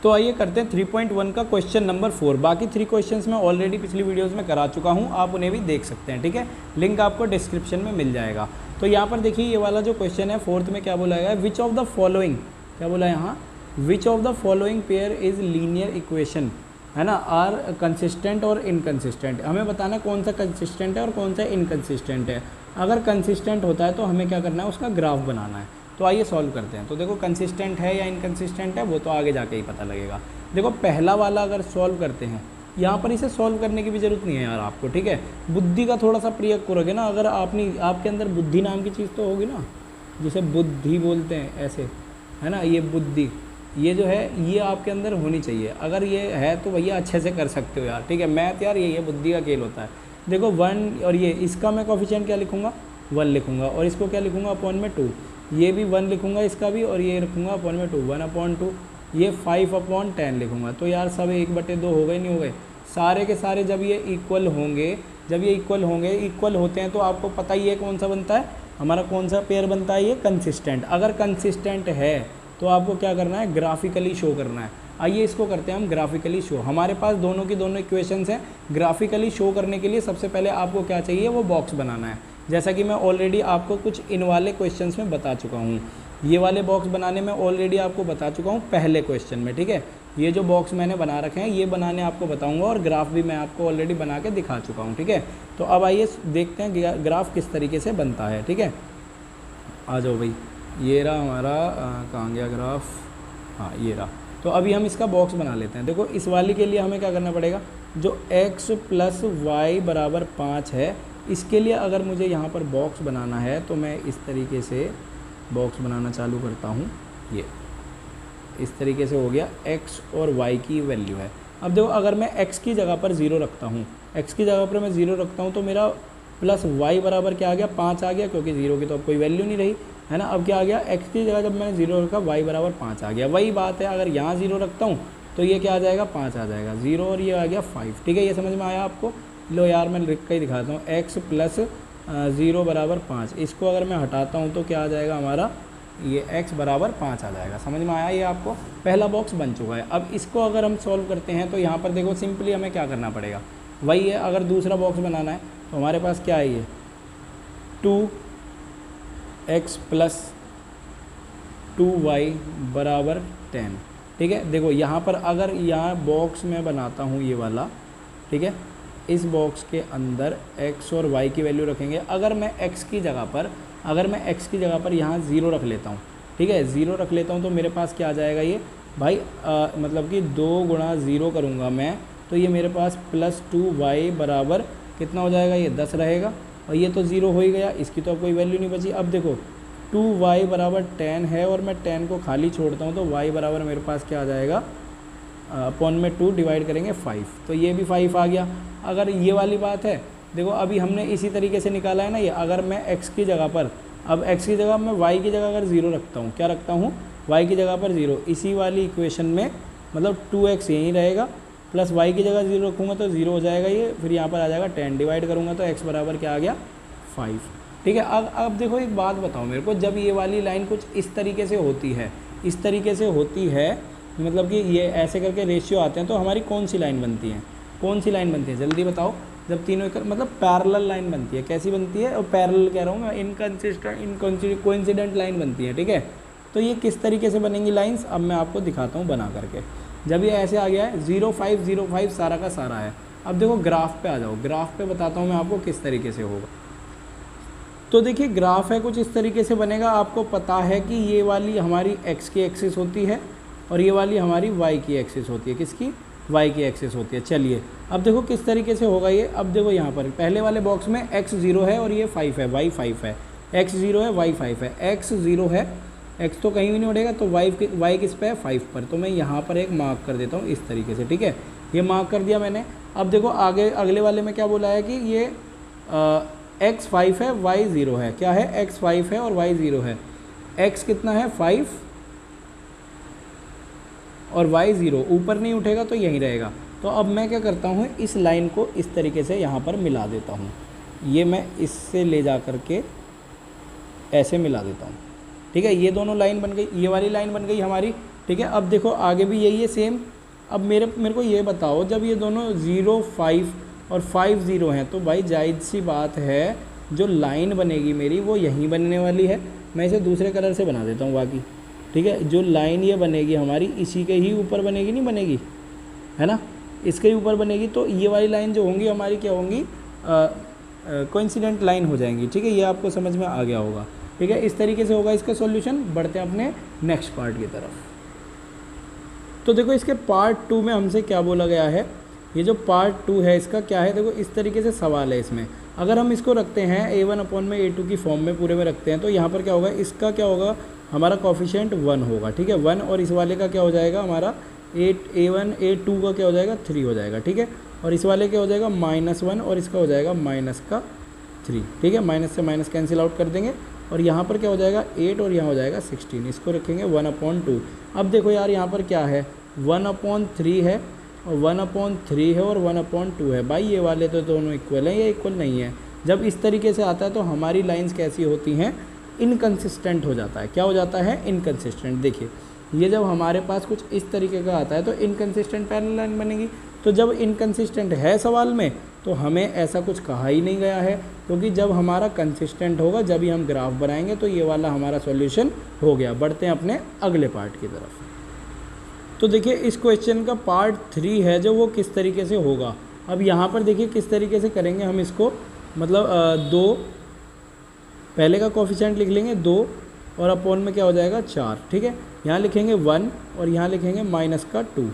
तो आइए करते हैं 3.1 का क्वेश्चन नंबर 4। बाकी 3 क्वेश्चंस मैं ऑलरेडी पिछली वीडियोस में करा चुका हूं, आप उन्हें भी देख सकते हैं, ठीक है। लिंक आपको डिस्क्रिप्शन में मिल जाएगा। तो यहाँ पर देखिए ये वाला जो क्वेश्चन है 4th में क्या बोला गया है, विच ऑफ द फॉलोइंग, क्या बोला है यहाँ, which of the following pair is linear equation, है ना, आर कंसिस्टेंट और इनकन्सिस्टेंट। हमें बताना कौन सा कंसिस्टेंट है और कौन सा इनकन्सिस्टेंट है। अगर कंसिस्टेंट होता है तो हमें क्या करना है, उसका ग्राफ बनाना है। तो आइए सॉल्व करते हैं। तो देखो कंसिस्टेंट है या इनकन्सिस्टेंट है वो तो आगे जाके ही पता लगेगा। देखो पहला वाला अगर सॉल्व करते हैं, यहाँ पर इसे सॉल्व करने की भी ज़रूरत नहीं है यार आपको, ठीक है। बुद्धि का थोड़ा सा प्रयोग करोगे ना, अगर आपके अंदर बुद्धि नाम की चीज़ तो होगी ना, जिसे बुद्धि बोलते हैं ऐसे, है ना, ये बुद्धि, ये जो है ये आपके अंदर होनी चाहिए। अगर ये है तो भैया अच्छे से कर सकते हो यार, ठीक है। मैथ यार ये बुद्धि का खेल होता है। देखो 1 और ये इसका मैं कोफिशिएंट क्या लिखूँगा, 1 लिखूँगा, और इसको क्या लिखूँगा, अपॉन में 2, ये भी 1 लिखूँगा इसका भी, और ये लिखूँगा अपॉन में 2, 1/2, ये 5/10 लिखूँगा। तो यार सब 1/2 हो गए, नहीं हो गए, सारे के सारे जब ये इक्वल होंगे, जब ये इक्वल होते हैं तो आपको पता ही है कौन सा बनता है हमारा, कौन सा पेयर बनता है, ये कंसिस्टेंट। अगर कंसिस्टेंट है तो आपको क्या करना है, ग्राफिकली शो करना है। आइए इसको करते हैं हम ग्राफिकली शो। हमारे पास दोनों की दोनों इक्वेशंस हैं। ग्राफिकली शो करने के लिए सबसे पहले आपको क्या चाहिए, वो बॉक्स बनाना है। जैसा कि मैं ऑलरेडी आपको कुछ इन वाले क्वेश्चंस में बता चुका हूँ। ये वाले बॉक्स बनाने में ऑलरेडी आपको बता चुका हूँ पहले क्वेश्चन में, ठीक है। ये जो बॉक्स मैंने बना रखे हैं ये बनाने आपको बताऊँगा, और ग्राफ भी मैं आपको ऑलरेडी बना के दिखा चुका हूँ, ठीक है। तो अब आइए देखते हैं ग्राफ किस तरीके से बनता है, ठीक है। आ जाओ भाई, ये रहा हमारा, कहाँ गया ग्राफ, हाँ ये रहा। तो अभी हम इसका बॉक्स बना लेते हैं। देखो इस वाली के लिए हमें क्या करना पड़ेगा, जो x + y = 5 है, इसके लिए अगर मुझे यहाँ पर बॉक्स बनाना है तो मैं इस तरीके से बॉक्स बनाना चालू करता हूँ। ये इस तरीके से हो गया, x और y की वैल्यू है। अब देखो अगर मैं x की जगह पर 0 रखता हूँ, x की जगह पर मैं 0 रखता हूँ तो मेरा प्लस y बराबर क्या आ गया, 5 आ गया, क्योंकि 0 की तो अब कोई वैल्यू नहीं रही, है ना। अब क्या आ गया, x की जगह जब मैंने 0 रखा y बराबर 5 आ गया। वही बात है, अगर यहाँ 0 रखता हूँ तो ये क्या आ जाएगा, 5 आ जाएगा, 0 और ये आ गया 5, ठीक है। ये समझ में आया आपको। लो यार मैं लिख कर ही दिखाता हूँ, x + 0 = 5। इसको अगर मैं हटाता हूँ तो क्या आ जाएगा हमारा, ये x बराबर 5 आ जाएगा। समझ में आया, ये आपको पहला बॉक्स बन चुका है। अब इसको अगर हम सॉल्व करते हैं तो यहाँ पर देखो सिंपली हमें क्या करना पड़ेगा, वही है। अगर दूसरा बॉक्स बनाना है तो हमारे पास क्या है, ये 2x + 2y = 10, ठीक है। देखो यहाँ पर अगर यहाँ बॉक्स में बनाता हूँ ये वाला, ठीक है, इस बॉक्स के अंदर x और y की वैल्यू रखेंगे। अगर मैं x की जगह पर यहाँ 0 रख लेता हूँ, ठीक है, 0 रख लेता हूँ तो मेरे पास क्या आ जाएगा, ये भाई मतलब कि 2 × 0 करूँगा मैं तो ये मेरे पास +2y बराबर कितना हो जाएगा, ये 10 रहेगा, और ये तो 0 हो ही गया, इसकी तो अब कोई वैल्यू नहीं बची। अब देखो 2y = 10 है और मैं 10 को खाली छोड़ता हूँ तो y बराबर मेरे पास क्या आ जाएगा, अपॉन में 2 डिवाइड करेंगे 5, तो ये भी 5 आ गया। अगर ये वाली बात है, देखो अभी हमने इसी तरीके से निकाला है ना ये। अगर मैं x की जगह पर, अब x की जगह मैं y की जगह अगर 0 रखता हूँ, क्या रखता हूँ, y की जगह पर 0, इसी वाली इक्वेशन में मतलब 2x यहीं रहेगा, प्लस y की जगह 0 रखूँगा तो 0 हो जाएगा ये, फिर यहाँ पर आ जाएगा 10, डिवाइड करूँगा तो x बराबर क्या आ गया, 5, ठीक है। अब देखो एक बात बताओ मेरे को, जब ये वाली लाइन कुछ इस तरीके से होती है, इस तरीके से होती है, मतलब कि ये ऐसे करके रेशियो आते हैं, तो हमारी कौन सी लाइन बनती है, कौन सी लाइन बनती है, जल्दी बताओ। जब तीनों मतलब पैरेलल लाइन बनती है, कैसी बनती है, और पैरेलल कह रहा हूँ मैं, कोइंसिडेंट लाइन बनती है, ठीक है। तो ये किस तरीके से बनेंगी लाइंस, अब मैं आपको दिखाता हूँ बना करके। जब ये ऐसे आ गया है 0 5 0 5 सारा का सारा है। अब देखो ग्राफ पे आ जाओ, ग्राफ पे बताता हूँ मैं आपको किस तरीके से होगा। तो देखिए ग्राफ है कुछ इस तरीके से बनेगा। आपको पता है कि ये वाली हमारी x की एक्सिस होती है और ये वाली हमारी y की एक्सिस होती है, किसकी, y की एक्सिस होती है। चलिए अब देखो किस तरीके से होगा ये। अब देखो यहाँ पर पहले वाले बॉक्स में x 0 है और ये 5 है, y 5 है, x 0 है, y 5 है, x 0 है, x तो कहीं भी नहीं उठेगा, तो y किस पे है, 5 पर। तो मैं यहाँ पर एक मार्क कर देता हूँ इस तरीके से, ठीक है, ये मार्क कर दिया मैंने। अब देखो आगे अगले वाले में क्या बोला है कि ये x 5 है, y 0 है, क्या है, x 5 है और y 0 है, x कितना है 5 और y 0, ऊपर नहीं उठेगा तो यहीं रहेगा। तो अब मैं क्या करता हूँ, इस लाइन को इस तरीके से यहाँ पर मिला देता हूँ, ये मैं इससे ले जा कर के ऐसे मिला देता हूँ, ठीक है। ये दोनों लाइन बन गई, ये वाली लाइन बन गई हमारी ठीक है। अब देखो आगे भी यही है सेम। अब मेरे को ये बताओ, जब ये दोनों 0 5 और 5 0 हैं तो भाई जायज़ सी बात है जो लाइन बनेगी मेरी वो यहीं बनने वाली है। मैं इसे दूसरे कलर से बना देता हूँ बाकी, ठीक है। जो लाइन ये बनेगी हमारी इसी के ही ऊपर बनेगी, नहीं बनेगी, है ना, इसके ही ऊपर बनेगी। तो ये वाली लाइन जो होंगी हमारी क्या होंगी, कोइंसिडेंट लाइन हो जाएंगी, ठीक है। ये आपको समझ में आ गया होगा, ठीक है। इस तरीके से होगा इसका सॉल्यूशन। बढ़ते हैं अपने नेक्स्ट पार्ट की तरफ। तो देखो इसके पार्ट 2 में हमसे क्या बोला गया है, ये जो पार्ट 2 है इसका क्या है, देखो इस तरीके से सवाल है इसमें। अगर हम इसको रखते हैं a1/a2 की फॉर्म में पूरे में रखते हैं तो यहाँ पर क्या होगा, इसका क्या होगा, हमारा कॉफिशिएंट 1 होगा, ठीक है, 1। और इस वाले का क्या हो जाएगा, हमारा a1 a2 का क्या हो जाएगा, 3 हो जाएगा, ठीक है। और इस वाले क्या हो जाएगा -1 और इसका हो जाएगा -3, ठीक है। माइनस से माइनस कैंसिल आउट कर देंगे और यहाँ पर क्या हो जाएगा 8 और यहाँ हो जाएगा 16। इसको रखेंगे 1/2। अब देखो यार यहाँ पर क्या है, 1/3 है और 1/3 है और 1/2 है। भाई ये वाले तो दोनों इक्वल हैं, ये इक्वल नहीं है। जब इस तरीके से आता है तो हमारी लाइंस कैसी होती हैं, इनकंसिस्टेंट हो जाता है। क्या हो जाता है, इनकंसिस्टेंट। देखिए ये जब हमारे पास कुछ इस तरीके का आता है तो इनकंसिस्टेंट पैरेलल लाइन बनेगी। तो जब इनकंसिस्टेंट है सवाल में तो हमें ऐसा कुछ कहा ही नहीं गया है, क्योंकि जब हमारा कंसिस्टेंट होगा जब ही हम ग्राफ बनाएंगे। तो ये वाला हमारा सॉल्यूशन हो गया। बढ़ते हैं अपने अगले पार्ट की तरफ। तो देखिए इस क्वेश्चन का पार्ट 3 है जो वो किस तरीके से होगा। अब यहाँ पर देखिए किस तरीके से करेंगे हम इसको, मतलब 2 पहले का कोफिशिएंट लिख लेंगे 2 और अपॉन में क्या हो जाएगा 4, ठीक है। यहाँ लिखेंगे 1 और यहाँ लिखेंगे -2,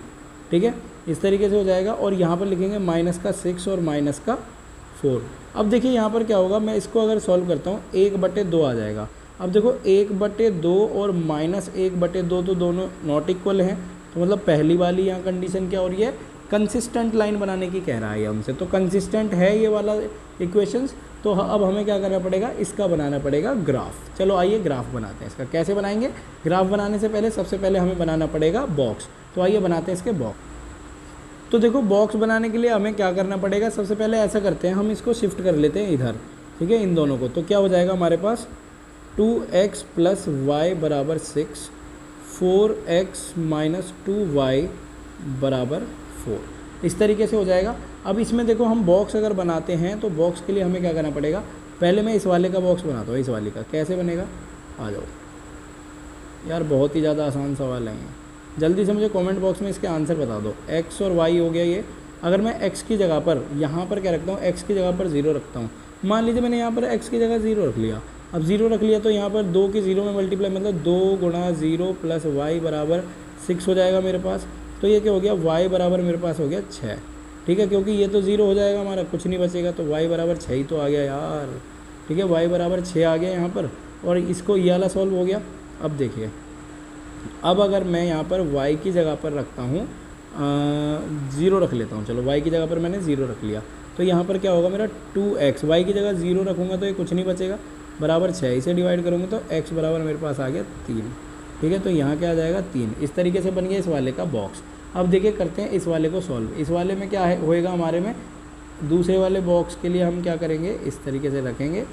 ठीक है। इस तरीके से हो जाएगा। और यहाँ पर लिखेंगे -6 और -4। अब देखिए यहाँ पर क्या होगा, मैं इसको अगर सॉल्व करता हूँ 1/2 आ जाएगा। अब देखो 1/2 और -1/2 तो दोनों नॉट इक्वल हैं। तो मतलब पहली वाली यहाँ कंडीशन क्या हो रही है, कंसिस्टेंट लाइन बनाने की कह रहा है हमसे। तो कंसिस्टेंट है ये वाला इक्वेशंस। तो अब हमें क्या करना पड़ेगा, इसका बनाना पड़ेगा ग्राफ। चलो आइए ग्राफ बनाते हैं इसका। कैसे बनाएंगे, ग्राफ बनाने से पहले सबसे पहले हमें बनाना पड़ेगा बॉक्स। तो आइए बनाते हैं इसके बॉक्स। तो देखो बॉक्स बनाने के लिए हमें क्या करना पड़ेगा, सबसे पहले ऐसा करते हैं, हम इसको शिफ्ट कर लेते हैं इधर, ठीक है, इन दोनों को। तो क्या हो जाएगा हमारे पास 2x + y = 6, 4x - 2y = 4। इस तरीके से हो जाएगा। अब इसमें देखो हम बॉक्स अगर बनाते हैं तो बॉक्स के लिए हमें क्या करना पड़ेगा, पहले मैं इस वाले का बॉक्स बनाता हूँ। इस वाले का कैसे बनेगा, आ जाओ यार, बहुत ही ज़्यादा आसान सवाल है। जल्दी से मुझे कमेंट बॉक्स में इसके आंसर बता दो। x और y हो गया ये। अगर मैं x की जगह पर यहाँ पर क्या रखता हूँ, x की जगह पर 0 रखता हूँ। मान लीजिए मैंने यहाँ पर x की जगह 0 रख लिया। अब 0 रख लिया तो यहाँ पर 2 की 0 में मल्टीप्लाई, मतलब 2 × 0 + y = 6 हो जाएगा मेरे पास। तो ये क्या हो गया, y बराबर मेरे पास हो गया 6, ठीक है, क्योंकि ये तो 0 हो जाएगा हमारा, कुछ नहीं बचेगा। तो y बराबर 6 ही तो आ गया यार, ठीक है, y बराबर 6 आ गया यहाँ पर। और इसको ये वाला सॉल्व हो गया। अब देखिए, अब अगर मैं यहाँ पर y की जगह पर रखता हूँ 0 रख लेता हूँ। चलो y की जगह पर मैंने 0 रख लिया। तो यहाँ पर क्या होगा मेरा 2x, y की जगह 0 रखूँगा तो ये कुछ नहीं बचेगा, बराबर 6। इसे डिवाइड करूँगा तो x बराबर मेरे पास आ गया 3, ठीक है। तो यहाँ क्या आ जाएगा 3। इस तरीके से बन गया इस वाले का बॉक्स। अब देखिए करते हैं इस वाले को सॉल्व। इस वाले में क्या है होएगा हमारे में, दूसरे वाले बॉक्स के लिए हम क्या करेंगे, इस तरीके से रखेंगे,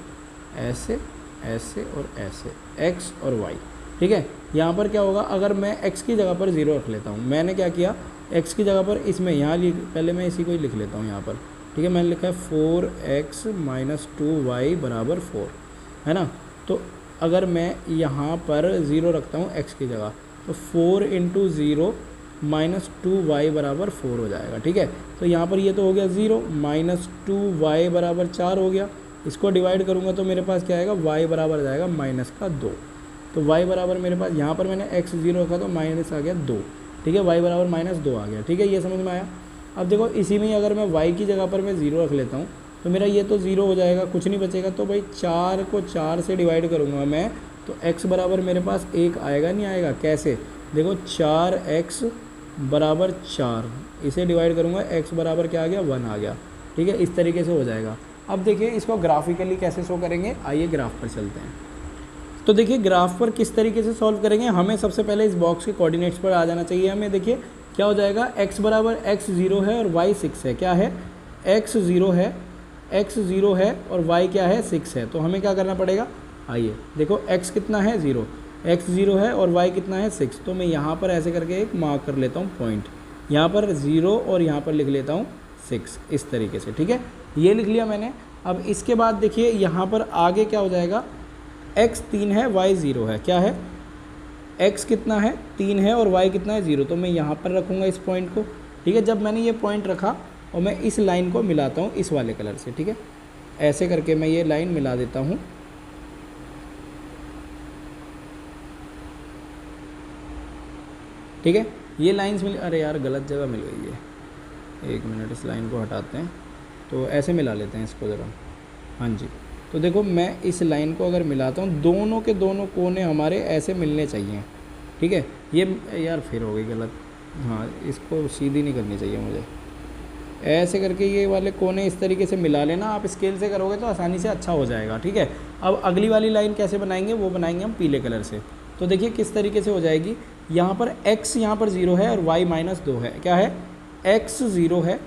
ऐसे ऐसे और ऐसे, x और y, ठीक है। यहाँ पर क्या होगा, अगर मैं x की जगह पर 0 रख लेता हूँ। मैंने क्या किया, x की जगह पर इसमें यहाँ पहले मैं इसी को ही लिख लेता हूँ यहाँ पर, ठीक है। मैंने लिखा है 4x - 2y = 4, है ना। तो अगर मैं यहाँ पर 0 रखता हूँ x की जगह, तो 4 × 0 - 2y = 4 हो जाएगा, ठीक है। तो यहाँ पर ये तो हो गया 0, -2y = 4 हो गया। इसको डिवाइड करूँगा तो मेरे पास क्या आएगा, y बराबर जाएगा -2। तो y बराबर मेरे पास, यहाँ पर मैंने x 0 रखा तो माइनस आ गया 2, ठीक है, y बराबर -2 आ गया, ठीक है। ये समझ में आया। अब देखो इसी में अगर मैं y की जगह पर मैं 0 रख लेता हूँ तो मेरा ये तो 0 हो जाएगा, कुछ नहीं बचेगा। तो भाई 4 को 4 से डिवाइड करूँगा मैं, तो x बराबर मेरे पास 1 आएगा, नहीं आएगा। कैसे, देखो 4x = 4, इसे डिवाइड करूँगा, x बराबर क्या आ गया, 1 आ गया, ठीक है। इस तरीके से हो जाएगा। अब देखिए इसको ग्राफिकली कैसे शो करेंगे, आइए ग्राफ पर चलते हैं। तो देखिए ग्राफ पर किस तरीके से सॉल्व करेंगे, हमें सबसे पहले इस बॉक्स के कोऑर्डिनेट्स पर आ जाना चाहिए। हमें देखिए क्या हो जाएगा, x बराबर x 0 है और y 6 है। क्या है, x 0 है, x 0 है और y क्या है, 6 है। तो हमें क्या करना पड़ेगा, आइए देखो x कितना है, 0, x 0 है और y कितना है 6, तो मैं यहाँ पर ऐसे करके एक मार्क कर लेता हूँ पॉइंट, यहाँ पर 0 और यहाँ पर लिख लेता हूँ 6 इस तरीके से, ठीक है। ये लिख लिया मैंने। अब इसके बाद देखिए यहाँ पर आगे क्या हो जाएगा, x 3 है y 0 है, क्या है x कितना है 3 है और y कितना है 0, तो मैं यहाँ पर रखूँगा इस पॉइंट को, ठीक है। जब मैंने ये पॉइंट रखा और मैं इस लाइन को मिलाता हूँ इस वाले कलर से, ठीक है, ऐसे करके मैं ये लाइन मिला देता हूँ। ठीक है, ये लाइंस मिल, अरे यार गलत जगह मिल गई है, 1 मिनट, इस लाइन को हटाते हैं, तो ऐसे मिला लेते हैं इसको ज़रा। हाँ जी, तो देखो मैं इस लाइन को अगर मिलाता हूँ, दोनों के दोनों कोने हमारे ऐसे मिलने चाहिए, ठीक है। ये यार फिर हो गई गलत, हाँ इसको सीधी नहीं करनी चाहिए मुझे, ऐसे करके ये वाले कोने इस तरीके से मिला लेना। आप स्केल से करोगे तो आसानी से अच्छा हो जाएगा, ठीक है। अब अगली वाली लाइन कैसे बनाएंगे, वो बनाएंगे हम पीले कलर से। तो देखिए किस तरीके से हो जाएगी, यहाँ पर x यहाँ पर 0 है और y -2 है, क्या है x 0 है,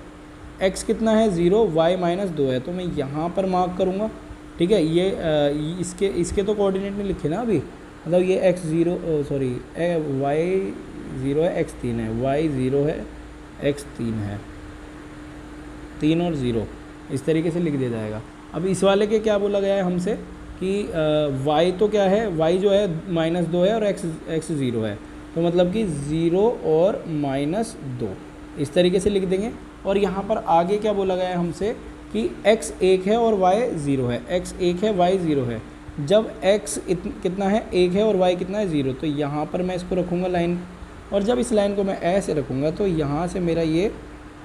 x कितना है 0, y -2 है, तो मैं यहाँ पर मार्क करूँगा, ठीक है। ये इसके तो कोऑर्डिनेट नहीं लिखे ना अभी, मतलब ये x 0 सॉरी y 0 है, x 3 है, y 0 है, x 3 है, 3 और 0 इस तरीके से लिख दिया जाएगा। अब इस वाले के क्या बोला गया है हमसे कि y तो क्या है, y जो है -2 है और x 0 है, तो मतलब कि 0 और -2 इस तरीके से लिख देंगे। और यहाँ पर आगे क्या बोला गया है हमसे कि x 1 है और y 0 है, x 1 है y 0 है। जब x कितना है 1 है और y कितना है 0, तो यहाँ पर मैं इसको रखूँगा लाइन, और जब इस लाइन को मैं ऐसे रखूँगा तो यहाँ से मेरा ये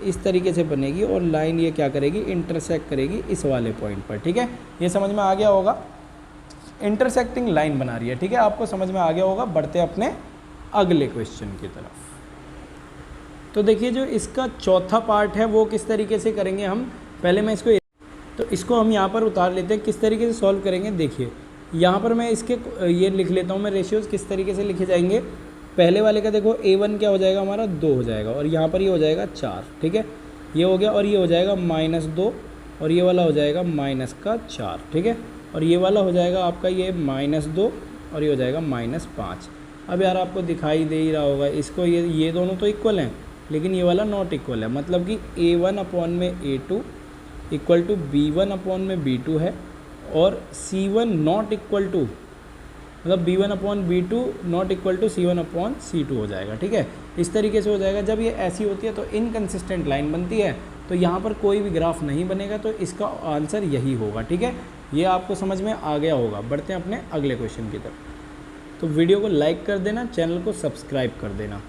इस तरीके से बनेगी और लाइन ये क्या करेगी, इंटरसेक्ट करेगी इस वाले पॉइंट पर, ठीक है। ये समझ में आ गया होगा, इंटरसेक्टिंग लाइन बना रही है, ठीक है, आपको समझ में आ गया होगा। बढ़ते अपने अगले क्वेश्चन की तरफ। तो देखिए जो इसका चौथा पार्ट है वो किस तरीके से करेंगे हम, पहले मैं इसको हम यहाँ पर उतार लेते हैं, किस तरीके से सॉल्व करेंगे। देखिए यहाँ पर मैं इसके ये लिख लेता हूँ मैं, रेशियोज़ किस तरीके से लिखे जाएंगे। पहले वाले का देखो a1 क्या हो जाएगा हमारा 2 हो जाएगा, और यहाँ पर ये हो जाएगा 4, ठीक है, ये हो गया, और ये हो जाएगा -2 और ये वाला हो जाएगा -4, ठीक है, और ये वाला हो जाएगा आपका ये -2 और ये हो जाएगा -5। अब यार आपको दिखाई दे ही रहा होगा इसको, ये दोनों तो इक्वल हैं लेकिन ये वाला नॉट इक्वल है, मतलब कि a1/a2 इक्वल टू b1/b2 है, और c1 नॉट इक्वल टू, मतलब b1/b2 not equal to c1/c2 हो जाएगा, ठीक है। इस तरीके से हो जाएगा। जब ये ऐसी होती है तो इनकंसिस्टेंट लाइन बनती है, तो यहाँ पर कोई भी ग्राफ नहीं बनेगा, तो इसका आंसर यही होगा, ठीक है। ये आपको समझ में आ गया होगा। बढ़ते हैं अपने अगले क्वेश्चन की तरफ। तो वीडियो को लाइक कर देना, चैनल को सब्सक्राइब कर देना।